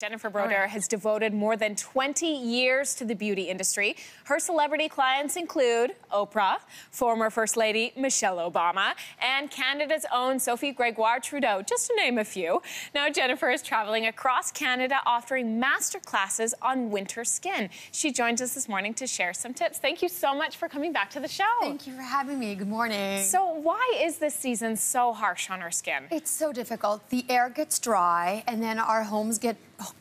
Jennifer Brodeur has devoted more than 20 years to the beauty industry. Her celebrity clients include Oprah, former First Lady Michelle Obama, and Canada's own Sophie Gregoire Trudeau, just to name a few. Now, Jennifer is traveling across Canada offering master classes on winter skin. She joins us this morning to share some tips. Thank you so much for coming back to the show. Thank you for having me. Good morning. So why is this season so harsh on our skin? It's so difficult. The air gets dry, and then our homes get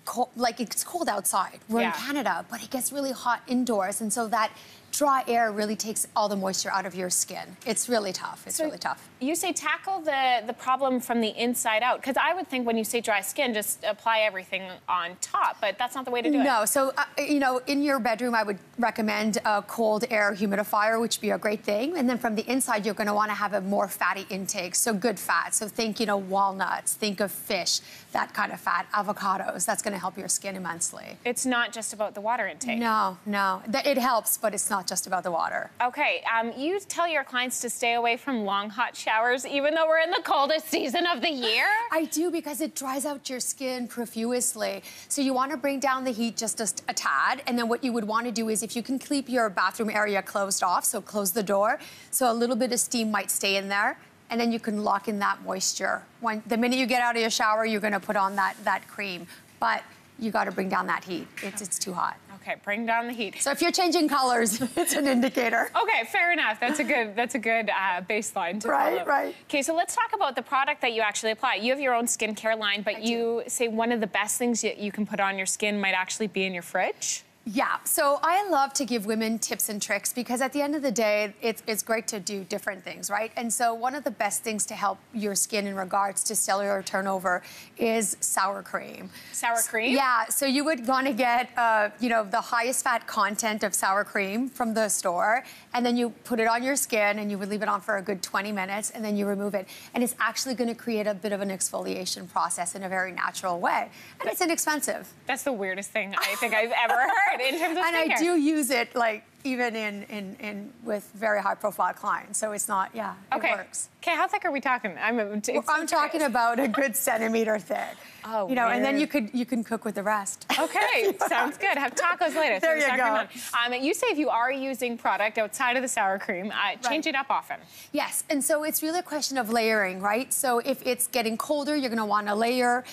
cold, like it's cold outside. We're in Canada, but it gets really hot indoors, and so that dry air really takes all the moisture out of your skin. It's really tough. It's really tough. You say tackle the problem from the inside out, because I would think when you say dry skin, just apply everything on top, but that's not the way to do it. No, so, you know, in your bedroom, I would recommend a cold air humidifier, which would be a great thing. And then from the inside, you're gonna wanna have a more fatty intake, so good fat. So think, you know, walnuts, think of fish, that kind of fat, avocados. That's gonna help your skin immensely. It's not just about the water intake. No, no. It helps, but it's not just about the water. Okay, you tell your clients to stay away from long, hot showers, even though we're in the coldest season of the year? I do, because it dries out your skin profusely. So you want to bring down the heat just a tad, and then what you would want to do is, if you can keep your bathroom area closed off, so close the door, so a little bit of steam might stay in there, and then you can lock in that moisture. The minute you get out of your shower, you're going to put on that cream, but you got to bring down that heat. It's too hot. Okay, bring down the heat. So if you're changing colors, it's an indicator. Okay, fair enough. That's a good baseline to follow. Right. Okay, so let's talk about the product that you actually apply. You have your own skincare line, but you say one of the best things that you can put on your skin might actually be in your fridge? Yeah, so I love to give women tips and tricks, because at the end of the day, it's great to do different things, right? And so one of the best things to help your skin in regards to cellular turnover is sour cream. Sour cream? Yeah, so you would want to get, you know, the highest fat content of sour cream from the store, and then you put it on your skin, and you would leave it on for a good 20 minutes, and then you remove it. And it's actually going to create a bit of an exfoliation process in a very natural way. And it's inexpensive. That's the weirdest thing I think I've ever heard. In terms of skincare. And I do use it, like, even in with very high profile clients, so it's not, it works. Okay, how thick are we talking? I'm talking about a good centimeter thick. Oh, you know, weird. And then you can cook with the rest. Okay, sounds good. Have tacos later. There you go. You say if you are using product outside of the sour cream, change it up often. Yes, and so it's really a question of layering, right? So if it's getting colder, you're going to want to layer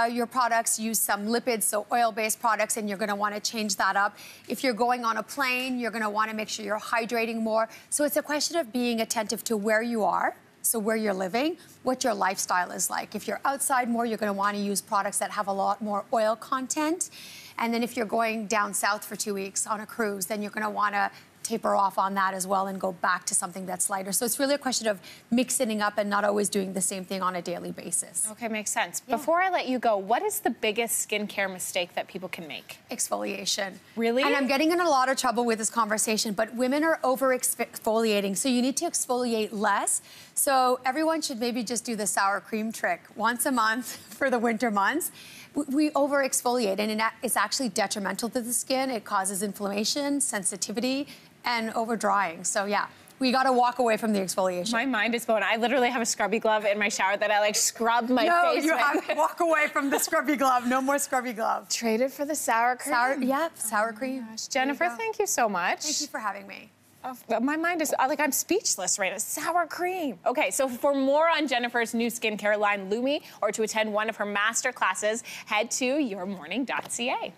your products, use some lipids, so oil-based products, and you're going to want to change that up. If you're going on a plane, you're going to want to make sure you're hydrating more. So it's a question of being attentive to where you are. So where you're living, what your lifestyle is like. If you're outside more, you're going to want to use products that have a lot more oil content. And then if you're going down south for 2 weeks on a cruise, then you're going to want to taper off on that as well and go back to something that's lighter. So it's really a question of mixing up and not always doing the same thing on a daily basis. Okay, makes sense. Yeah. Before I let you go, what is the biggest skincare mistake that people can make? Exfoliation. Really? And I'm getting in a lot of trouble with this conversation, but women are over-exfoliating, so you need to exfoliate less. So everyone should maybe just do the sour cream trick once a month for the winter months. We over-exfoliate, and it's actually detrimental to the skin. It causes inflammation, sensitivity, and over-drying. So yeah, we got to walk away from the exfoliation. My mind is blown. I literally have a scrubby glove in my shower that I like scrub my face with. No, you have to walk away from the scrubby glove. No more scrubby glove. Trade it for the sour cream. Sour cream. Gosh. Jennifer, thank you so much. Thank you for having me. Oh, my mind is, like, I'm speechless right now. Sour cream. Okay, so for more on Jennifer's new skincare line, Lumi, or to attend one of her master classes, head to yourmorning.ca.